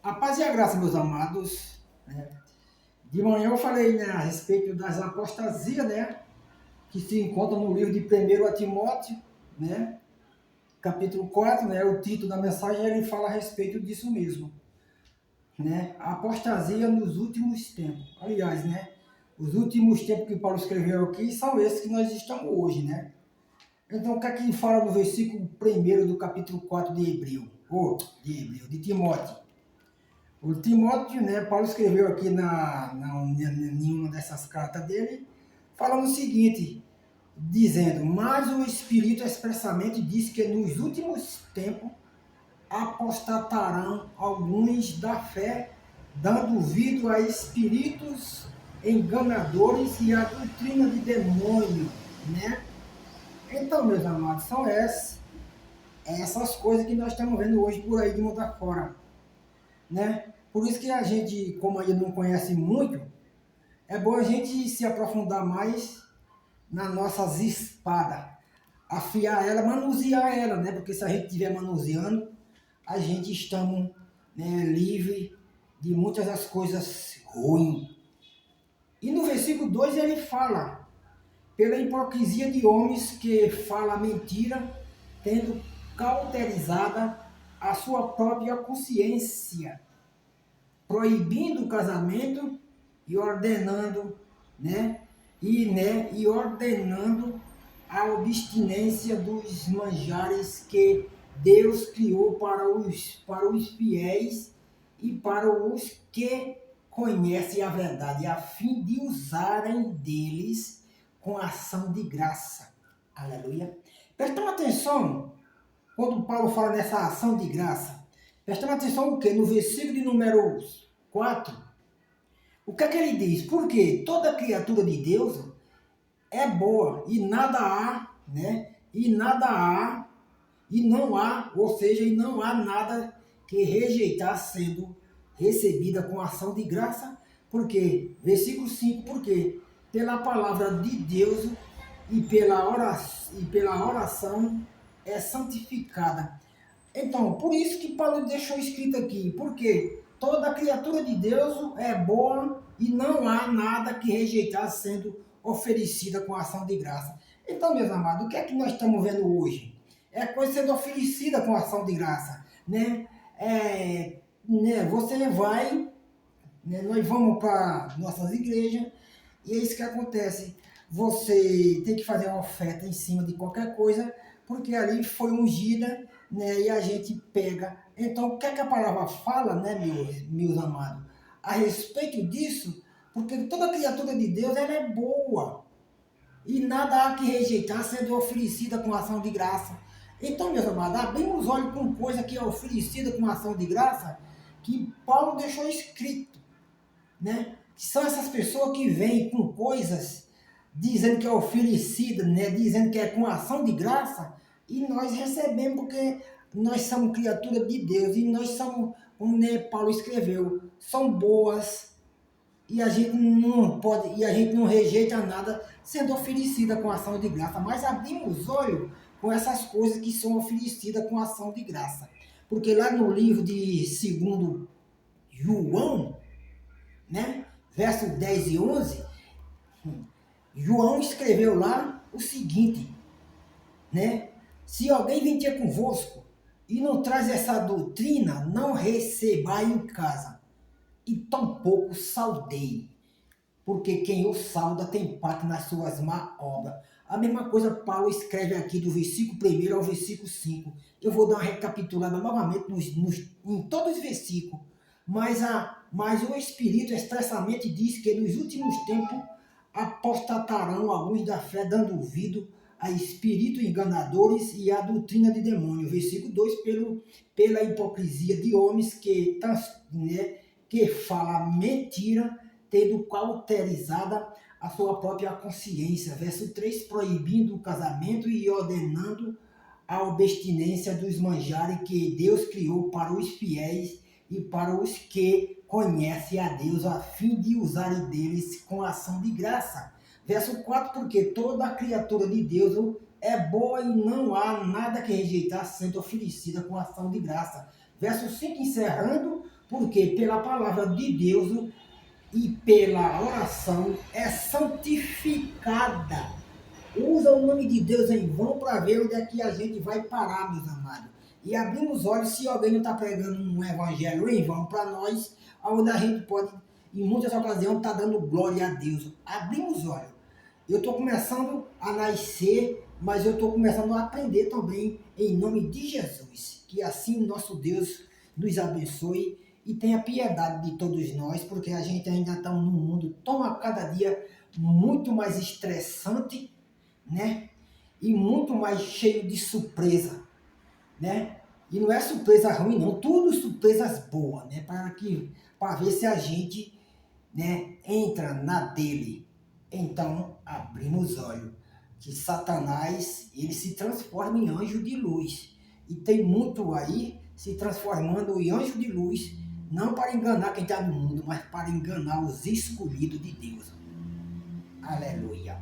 A paz e a graça, meus amados, né? De manhã eu falei, né, a respeito das apostasias, né, que se encontra no livro de 1 a Timóteo, né, capítulo 4, né, o título da mensagem ele fala a respeito disso mesmo, né, a apostasia nos últimos tempos. Aliás, né, os últimos tempos que Paulo escreveu aqui são esses que nós estamos hoje, né. Então, o que é que fala no versículo 1 do capítulo 4 de de Timóteo? O Timóteo, né, Paulo escreveu aqui em uma dessas cartas dele, falando o seguinte, dizendo, mas o Espírito expressamente diz que nos últimos tempos apostatarão alguns da fé, dando ouvido a espíritos enganadores e a doutrina de demônio, né? Então, meus amados, são essas coisas que nós estamos vendo hoje por aí de mundo afora, né? Por isso que a gente, como ainda não conhece muito, é bom a gente se aprofundar mais nas nossas espadas, afiar ela, manusear ela, né? Porque se a gente estiver manuseando, a gente estamos, né, livre de muitas das coisas ruins. E no versículo 2 ele fala, pela hipocrisia de homens que falam mentira, tendo cauterizada a sua própria consciência, proibindo o casamento e ordenando, e ordenando a abstinência dos manjares que Deus criou para os fiéis e para os que conhecem a verdade, a fim de usarem deles com ação de graça. Aleluia. Prestando atenção, quando Paulo fala nessa ação de graça, prestando atenção o quê? No versículo de número 4, o que é que ele diz? Porque toda criatura de Deus é boa e nada há, né? E nada há, e não há, ou seja, e não há nada que rejeitar sendo recebida com ação de graça, porque, versículo 5, porque pela palavra de Deus e pela oração é santificada. Então, por isso que Paulo deixou escrito aqui, porque toda criatura de Deus é boa e não há nada que rejeitar sendo oferecida com ação de graça. Então, meus amados, o que é que nós estamos vendo hoje? É coisa sendo oferecida com ação de graça, né? Você vai, né, nós vamos para nossas igrejas e é isso que acontece. Você tem que fazer uma oferta em cima de qualquer coisa, porque ali foi ungida, né, e a gente pega. Então, o que é que a palavra fala, né, meus amados? A respeito disso, porque toda criatura de Deus ela é boa e nada há que rejeitar sendo oferecida com ação de graça. Então, meus amados, abrimos os olhos com coisa que é oferecida com ação de graça, que Paulo deixou escrito, né? Que são essas pessoas que vêm com coisas dizendo que é oferecida, né? Dizendo que é com ação de graça, e nós recebemos porque nós somos criatura de Deus e nós somos, como, né, Paulo escreveu, são boas e a gente não pode, e a gente não rejeita nada sendo oferecida com ação de graça, mas abrimos os olhos com essas coisas que são oferecidas com ação de graça. Porque lá no livro de 2 João, né, verso 10 e 11, João escreveu lá o seguinte, né? Se alguém vem ter convosco e não traz essa doutrina, não receba em casa, e tampouco saudei, porque quem o sauda tem parte nas suas má obras. A mesma coisa Paulo escreve aqui do versículo 1 ao versículo 5. Eu vou dar uma recapitulada novamente em todos os versículos. Mas o Espírito expressamente diz que nos últimos tempos apostatarão alguns da fé, dando ouvido a espíritos enganadores e a doutrina de demônio. Versículo 2, pela hipocrisia de homens que falam mentira, tendo cauterizada a sua própria consciência. Verso 3, proibindo o casamento e ordenando a abstinência dos manjares que Deus criou para os fiéis e para os que conhecem a Deus, a fim de usarem deles com ação de graça. Verso 4, porque toda criatura de Deus é boa e não há nada que rejeitar sendo oferecida com ação de graça. Verso 5, encerrando, Porque pela palavra de Deus e pela oração é santificada. Usa o nome de Deus em vão para ver onde é que a gente vai parar, meus amados. E abrir os olhos se alguém não está pregando um evangelho em vão para nós, onde a gente pode, em muitas ocasiões, estar dando glória a Deus. Abrimos os olhos. Eu estou começando a nascer, mas eu estou começando a aprender também, em nome de Jesus. Que assim nosso Deus nos abençoe e tenha piedade de todos nós, porque a gente ainda está num mundo tão a cada dia muito mais estressante, né? E muito mais cheio de surpresa, né? E não é surpresa ruim, não, tudo surpresas boas, né? Para ver se a gente, né, entra na dele. Então, abrimos os olhos que Satanás, ele se transforma em anjo de luz. E tem muito aí se transformando em anjo de luz, não para enganar quem está no mundo, mas para enganar os escolhidos de Deus. Aleluia.